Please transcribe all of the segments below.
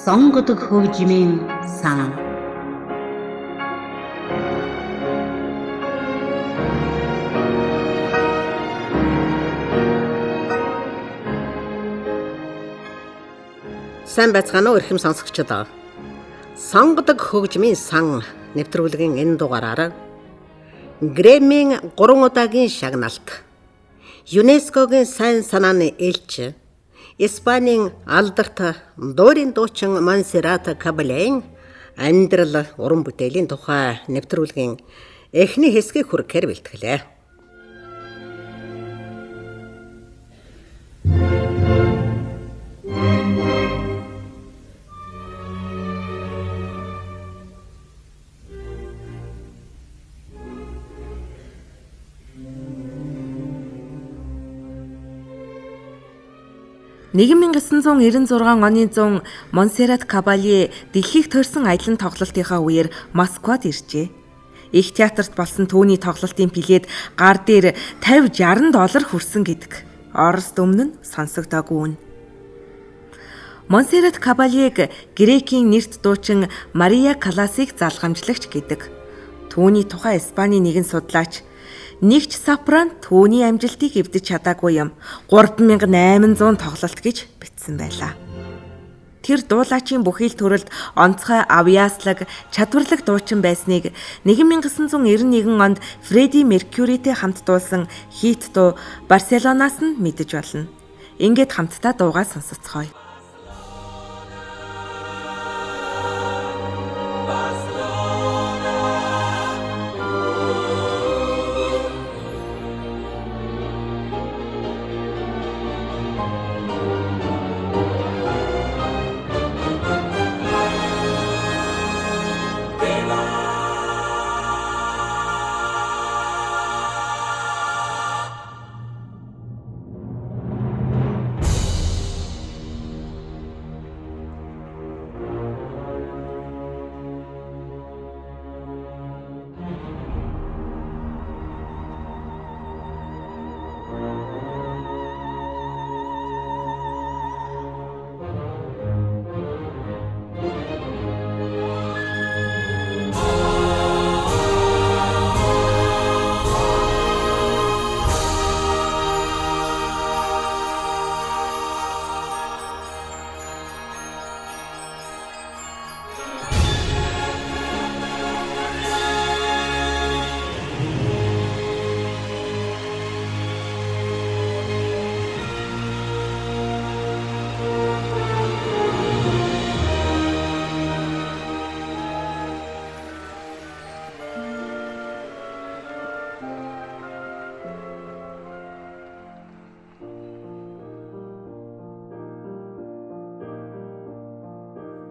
сонгодог хөгжмийн сан. Сайн байцгаана уу эрхэм сонсогчдоо. Сонгодог хөгжмийн сан нэвтрүүлгийн энэ дугаараар Грэммийн 3 удаагийн шагналт, ЮНЕСКОгийн сайн санааны элч, Испанийн алдарт дуурин дуучин Монсеррато Кабальén амьдрал уран бүтээлийн тухай нэвтрүүлгийн эхний хэсгийг хүрэхээр бэлтгэлээ. (1996 оны 100) Монсеррато Кабальé дэлхийг төрсөн аялан тоглолтынхаа үеэр Москвад иржээ. Их театрт болсон түүний тоглолтын билет гар дээр $50-60 хүрсэн гэдэг Оросд өмнө нь сонсогдоогүй. Монсеррато Кабальég Грекийн нэрт дуучин Мария Калласыг залгамжлагч гэдэг. Түүний тухай Испаний нэгэн судлаач нэгч сопран түүний амжилтыг эвдэж чадаагүй юм 3800 тоглолт гэж бичсэн байлаа. Тэр дуулаачийн бүхий л төрөлд онцгой авьяаслаг, чадварлаг дуучин байсныг 1991 онд Фредди Меркьюритэй хамт дуулсан хит дуу Барселонаас нь мэдэж болно. Ингээд хамтдаа дуугаа сонсоцгоё.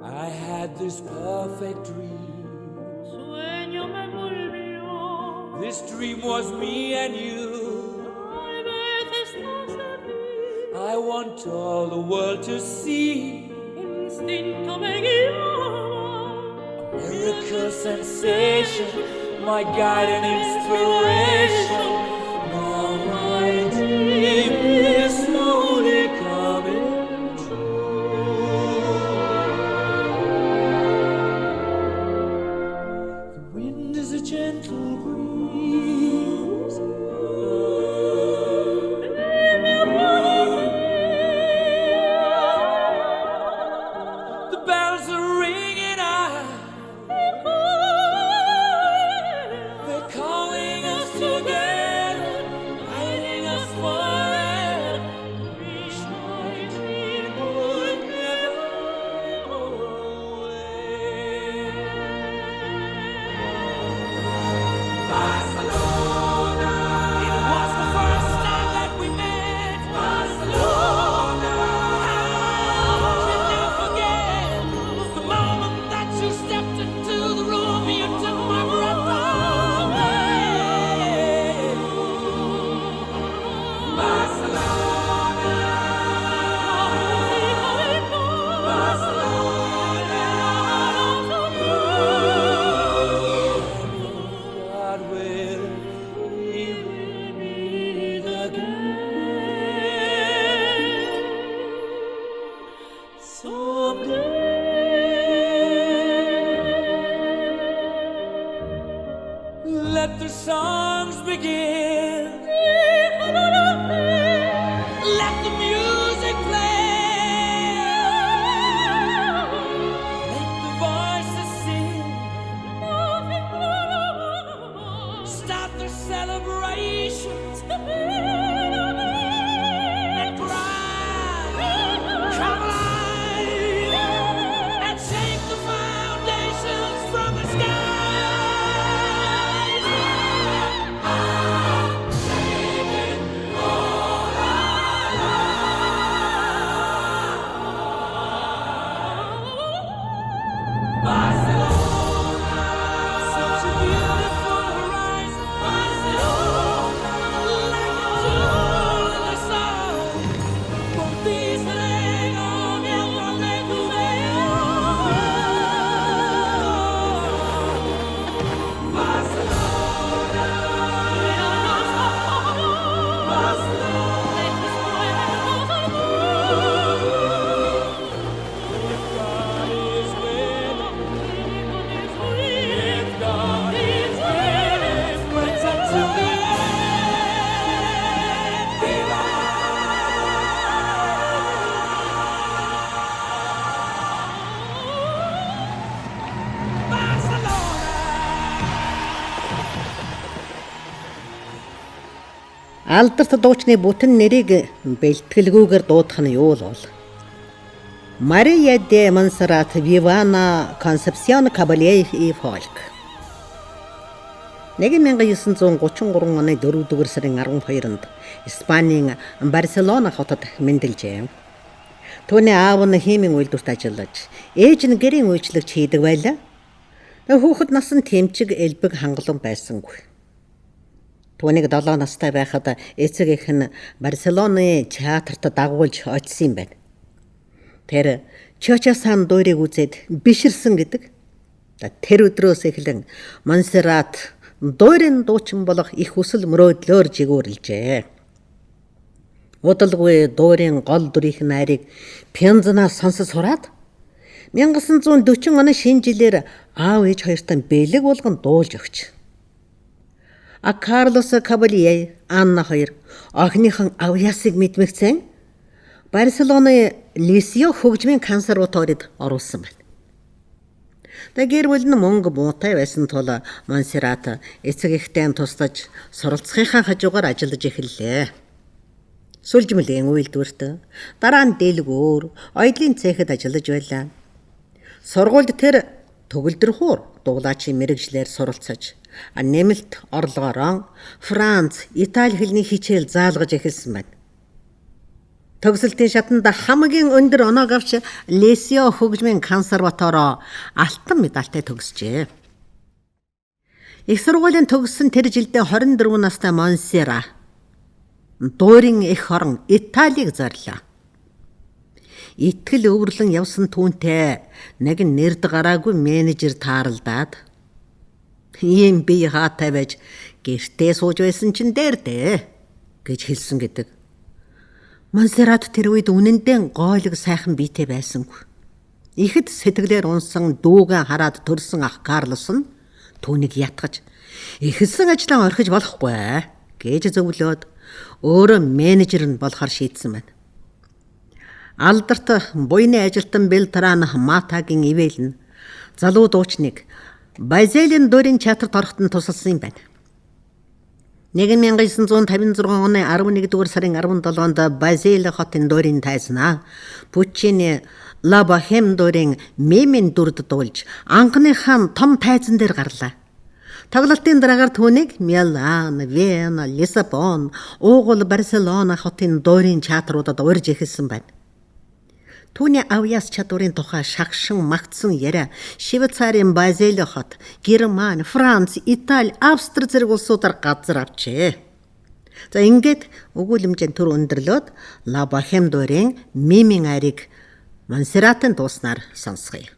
I had this perfect dream. Sueño me volvió. This dream was me and you. Tal vez estás aquí. I want all the world to see. Instinto me guiaba. A miracle sensation, my guide and inspiration. Now my dream is slowly coming true. The wind is a gentle breeze. The bells are ringing out. They're calling us together, guiding us forever. Wish my dream would never go away. let the songs begin. Let the music play. Make the voices sing. Start the celebrations. And cry, come alive, and shake the foundations from the skies. Such a beautiful horizon. Like a jewel in the sun. Por ti seré gobierno de tu Алдарт дуучны бүтэн нэрийг бэлтгэлгүйгээр дуудах нь юу л бол? Мария де Монсеррат Вивана Концепсион Кабалье и Фолк. 1933 оны 4-р сарын 12-нд Испанийн Барселона хотод мэндэлжээ. Түүний аав нь хиймийн үйлдвэрт ажиллаж, ээж нь гэрийн үйлчлэгч хийдэг байлаа. Хүүхэд насан тэмчиг элбэг хангалуун байсангүй. Түүнийг 7 настай байхад эцэг эх нь Барселоны театрт дагуулж очсон юм байна. Тэр Чочасан дуурийг үзээд биширсэн гэдэг. Тэр өдрөөс эхлэн Монсеррат дуурийн дуучин болох их хүсэл мөрөөдлөөр жигүүрлжээ. Удалгүй дуурийн гол дүрийнх найрыг пянзанаас сонсож сураад 1940 оны шинэ жилээр аав ээж хоёртаа бэлэг болгон дуулж өгч. Карлос Кабалье, Анна хоёр охиныхон авьяасыг мэдмэгцэн Барселоны Лисио хөгжмийн консерваторид оруулсан байна. Гэр бүл нь мөнгө муутай байсан тул Монсеррат эцэг эхтэй тусдаж суралцахын хажуугаар ажиллаж эхэллээ. Сүлжмэлийн үйлдвэрт, дараа нь дэлгүүр, оёдлын цехад ажиллаж байлаа. Сургуульд тэр төгөлдрөхөөр дуулаачийн мэрэгжлэр суралцаж, нэмэлт орлогоороо Франц, Итали хэлний хичээл заалгаж эхэлсэн байна. Төгсөлтийн шатанд хамгийн өндөр оноог авч Лисио хөгжмийн консерватороо алтан медальтай төгсжээ. Их сургуулийн төгссөн тэр жилдээ 24 настай Монсерра дуурийн эх орон Италиг зорлоо. Итгэл өвөрлөн явсан түүнтэй нэг нэрд гараагүй менежер тааралдаад ийм бие хаатай байж гэртээ сууж байсан чинь дээрдээ гэж хэлсэн гэдэг. Монсеррат тэр үед үнэндээ гоолог сайхан биетэй байсангүй. Ихэд сэтгэлээр унсан дүүгээ хараад төрсөн ах Карлос нь түүнийг ятгаж ихэлсэн ажлаа орхиж болохгүй гэж зөвлөөд өөрөө менежер нь болохоор шийдсэн байна. Алдарт буйны ажилтан Белтран Матагийн ивэл нь залуу дуучныг Базелийн дуурийн театрт ороход нь тусалсан юм байна. 1956 оны 11-р сарын 17-нд Базель хотын дуурийн тайзнаа Пуччини Ла Бохем дуурийн Мемийн дүрд дуулж анхныхаа том тайзан дээр гарлаа. Тоглолтын дараагаар түүнийг Милан, Вена, Лиссабон, Уугуул, Барселона хотын дуурийн театруудад урьж эхэлсэн байна. Түүний авьяас чадварын тухай шагшин магтсан яриа Швейцарын Базель хот, Германи, Франц, Итали, Австри зэрэг улсуудаар газар авчээ. За ингээд өгүүлэмжийн төр өндөрлөөд Ла Бохем дуурийн Мемийн ариг Монсерратын дууснаар сонсгоё.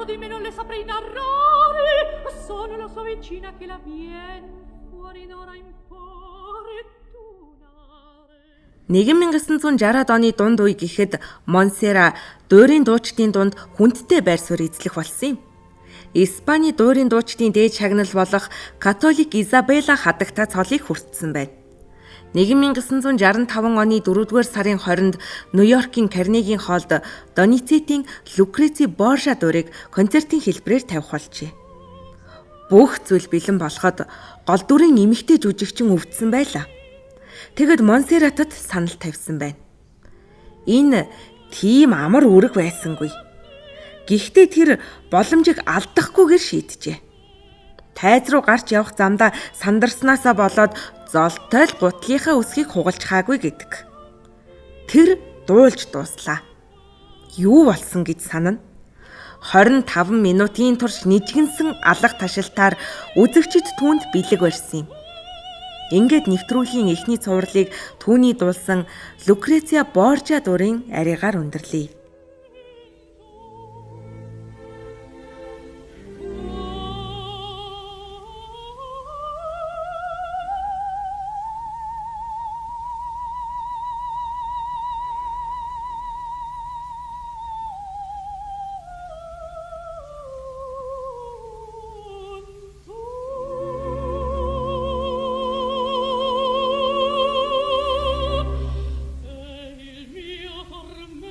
dimmi non le saprei narrare, sono la sua vicina che la vien fuori d'ora in pore tunare. 1960-ад оны дунд үе гэхэд Монсера дуурийн дуучдын дунд хүндтэй байр суурь эзлэх болсон юм. Испани дуурийн дуучдын дээд шагнал болох католик Изабелла хадагтай цолыг хүртсэн байна. 1965 оны 4-р сарын 20-нд Нью-Йоркийн Карнегийн хоолд Доницетийн Лукреци Боржа дуурийг концертын хэлбэрээр тавих болжээ. Бүх зүйл бэлэн болоход гол дүрийн эмэгтэй жүжигчин өвдсөн байлаа. Тэгэд Монсерратад санал тавьсан байна. Энэ тийм амар үүрэг байсангүй. Гэхдээ тэр боломжийг алдахгүйгээр шийджээ. Тайз руу гарч явах замдаа сандарснаасаа болоод золтой л гутлынхаа өсгийг хугалж хаагүй гэдэг. Тэр дуулж дууслаа. Юу болсон гэж санана. 25 минутын турш нижгэнсэн алга ташилтаар үзэгчид түүнд бэлэг барьсан юм. Ингээд нэвтрүүлгийн эхний цувралыг түүний дуулсан Лукреция Боржа дуурийн аригаар өндөрлөе. Il mio tormento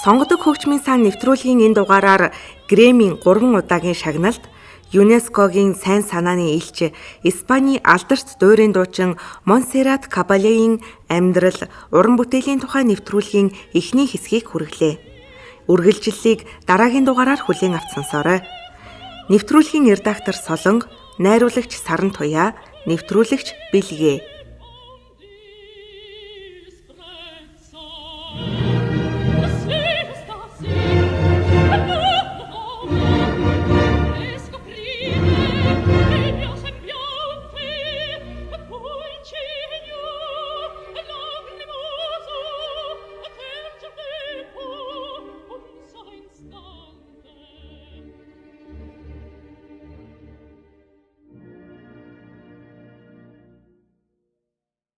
Сонгодог хөгжмийн сан нэвтрүүлгийн энэ дугаараар Грэммийн 3 удаагийн шагналд ЮНЕСКОгийн сайн санааны элч Испани алдарт дуурийн дуучин Монсеррат Кабалегийн амьдрал уран бүтээлийн тухай нэвтрүүлгийн эхний хэсгийг хүргэлээ. Үргэлжлэлийг дараагийн дугаараар хүлээн авч сонсоорой. Нэвтрүүлгийн редактор Солонго, найруулагч Саран Туяа, нэвтрүүлэгч Бэлгээ.